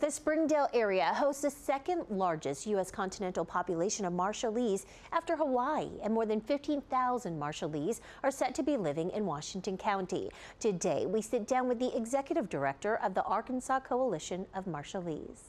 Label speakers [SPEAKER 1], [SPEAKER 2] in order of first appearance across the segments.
[SPEAKER 1] The Springdale area hosts the second largest U.S. continental population of Marshallese after Hawaii, and more than 15,000 Marshallese are set to be living in Washington County. Today, we sit down with the executive director of the Arkansas Coalition of Marshallese.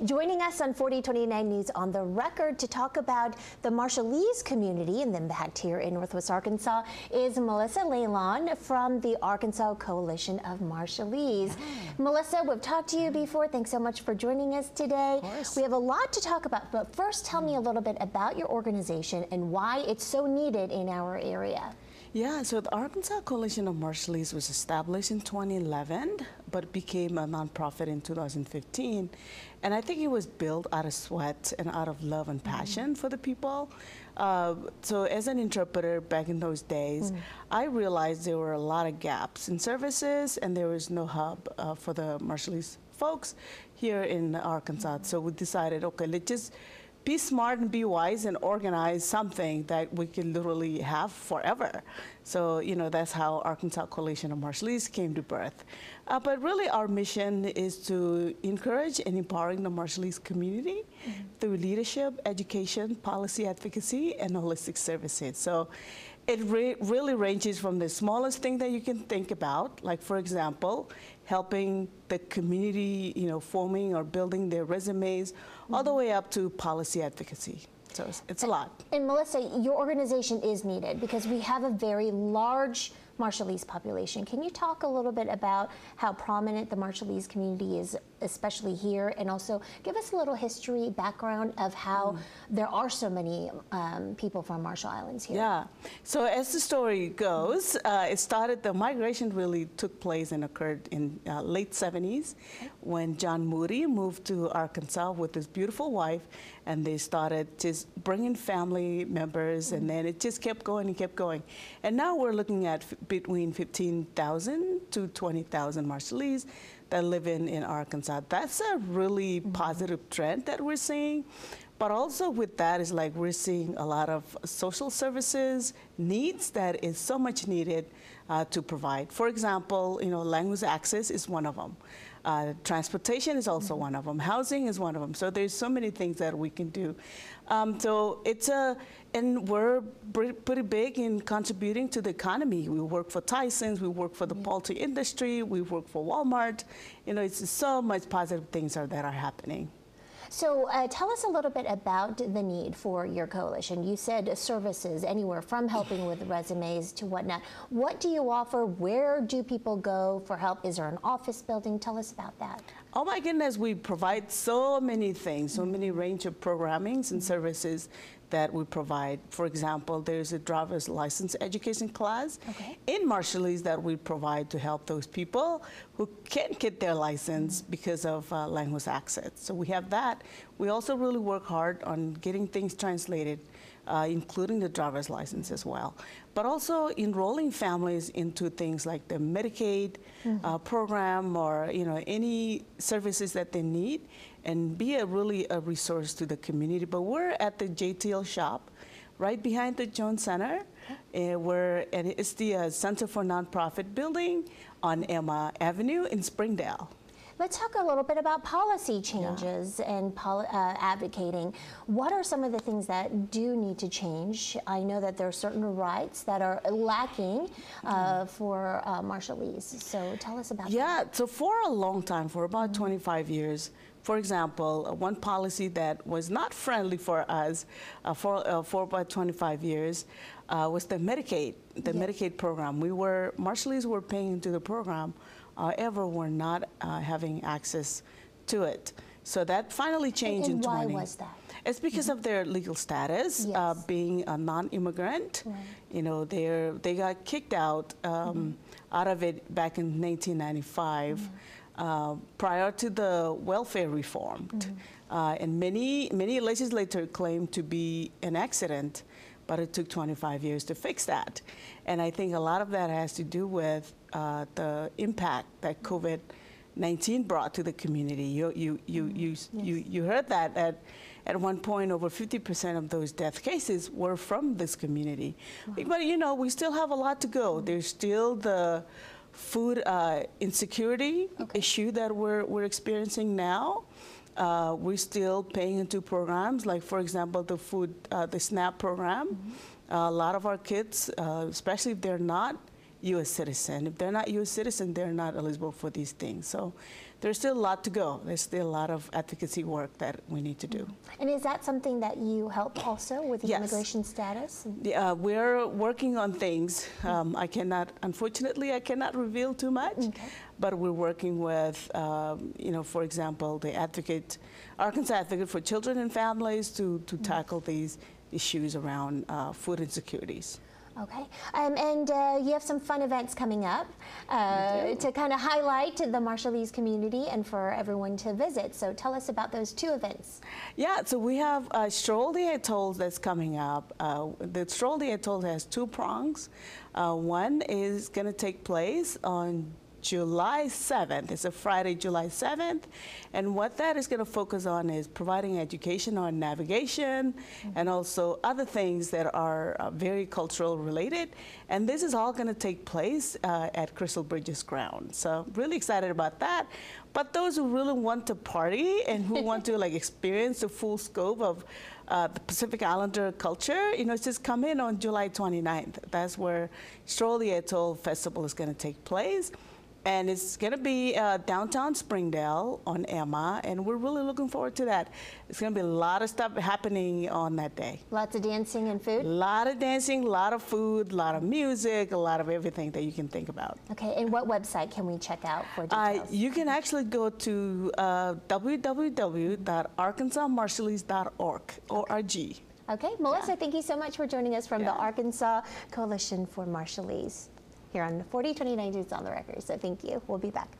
[SPEAKER 1] Joining us on 4029 News on the Record to talk about the Marshallese community and the impact here in Northwest Arkansas is Melissa Lalonde from the Arkansas Coalition of Marshallese. Melissa, we've talked to you before. Thanks so much for joining us today.
[SPEAKER 2] Of course.
[SPEAKER 1] We have a lot to talk about, but first tell me a little bit about your organization and why it's so needed in our area.
[SPEAKER 2] Yeah, so the Arkansas Coalition of Marshallese was established in 2011, but became a nonprofit in 2015. And I think it was built out of sweat and out of love and passion for the people. So as an interpreter back in those days, I realized there were a lot of gaps in services and there was no hub for the Marshallese folks here in Arkansas. So we decided, okay, let's just be smart and be wise and organize something that we can literally have forever. So, you know, that's how Arkansas Coalition of Marshallese came to birth. But really our mission is to encourage and empowering the Marshallese community through leadership, education, policy advocacy, and holistic services. So it really ranges from the smallest thing that you can think about, like for example, helping the community, you know, forming or building their resumes, all the way up to policy advocacy. So it's a lot.
[SPEAKER 1] And Melissa, your organization is needed because we have a very large Marshallese population. Can you talk a little bit about how prominent the Marshallese community is, especially here, and also give us a little history, background of how there are so many people from Marshall Islands here?
[SPEAKER 2] Yeah, so as the story goes, the migration really took place and occurred in late 70s when John Moody moved to Arkansas with his beautiful wife, and they started just bringing family members, and then it just kept going and kept going. And now we're looking at between 15,000 to 20,000 Marshallese that live in Arkansas. That's a really positive trend that we're seeing. But also with that is like we're seeing a lot of social services needs that is so much needed to provide. For example, you know, language access is one of them. Transportation is also one of them. Housing is one of them. So there's so many things that we can do. And we're pretty big in contributing to the economy. We work for Tyson's, we work for the poultry industry, we work for Walmart. You know, it's so much positive things that are happening.
[SPEAKER 1] So tell us a little bit about the need for your coalition. You said services anywhere from helping with resumes to whatnot. What do you offer? Where do people go for help? Is there an office building? Tell us about that.
[SPEAKER 2] Oh my goodness, we provide so many things, so many range of programmings and services that we provide. For example, there's a driver's license education class in Marshallese that we provide to help those people who can't get their license because of language access. So we have that. We also really work hard on getting things translated, including the driver's license as well. But also enrolling families into things like the Medicaid program, or you know, any services that they need, and be really a resource to the community. But we're at the JTL shop right behind the Jones Center, and it's the Center for Nonprofit building on Emma Avenue in Springdale.
[SPEAKER 1] Let's talk a little bit about policy changes and advocating. What are some of the things that do need to change? I know that there are certain rights that are lacking for Marshallese. So tell us about that.
[SPEAKER 2] Yeah, so for a long time, for about 25 years, for example, one policy that was not friendly for us for about 25 years was the Medicaid, Medicaid program. Marshallese were paying into the program, however, we're not having access to it. So that finally changed in 20.
[SPEAKER 1] And why was that?
[SPEAKER 2] It's because of their legal status, being a non-immigrant. You know, they got kicked out of it back in 1995. Prior to the welfare reform. And many legislators claimed to be an accident, but it took 25 years to fix that. And I think a lot of that has to do with the impact that COVID-19 brought to the community. You heard that at one point over 50% of those death cases were from this community. But you know, we still have a lot to go. There's still the food insecurity issue that we're experiencing now. We're still paying into programs like, for example, the SNAP program. A lot of our kids, especially if they're not U.S. citizen, if they're not U.S. citizen, they're not eligible for these things. So there's still a lot to go. There's still a lot of advocacy work that we need to do.
[SPEAKER 1] And is that something that you help also with the
[SPEAKER 2] Yes.
[SPEAKER 1] immigration status?
[SPEAKER 2] We're working on things. Unfortunately, I cannot reveal too much, but we're working with, for example, the Arkansas Advocate for Children and Families to tackle these issues around food insecurities.
[SPEAKER 1] Okay, and you have some fun events coming up to kind of highlight the Marshallese community and for everyone to visit. So tell us about those two events.
[SPEAKER 2] Yeah, so we have Stroll the Atoll that's coming up. The Stroll the Atoll has two prongs. One is going to take place on July 7th. It's a Friday, July 7th. And what that is going to focus on is providing education on navigation and also other things that are very cultural related. And this is all going to take place at Crystal Bridges ground. So really excited about that. But those who really want to party and who want to experience the full scope of the Pacific Islander culture, just come in on July 29th. That's where Stroll the Atoll Festival is going to take place. And it's going to be downtown Springdale on Emma, and we're really looking forward to that. It's going to be a lot of stuff happening on that day.
[SPEAKER 1] Lots of dancing and food?
[SPEAKER 2] A lot of dancing, a lot of food, a lot of music, a lot of everything that you can think about.
[SPEAKER 1] Okay, and what website can we check out for details?
[SPEAKER 2] You can actually go to www.arkansasmarshallese.org.
[SPEAKER 1] Okay, Melissa, thank you so much for joining us from the Arkansas Coalition for Marshallese here on 40/29 News on the Record. So thank you. We'll be back.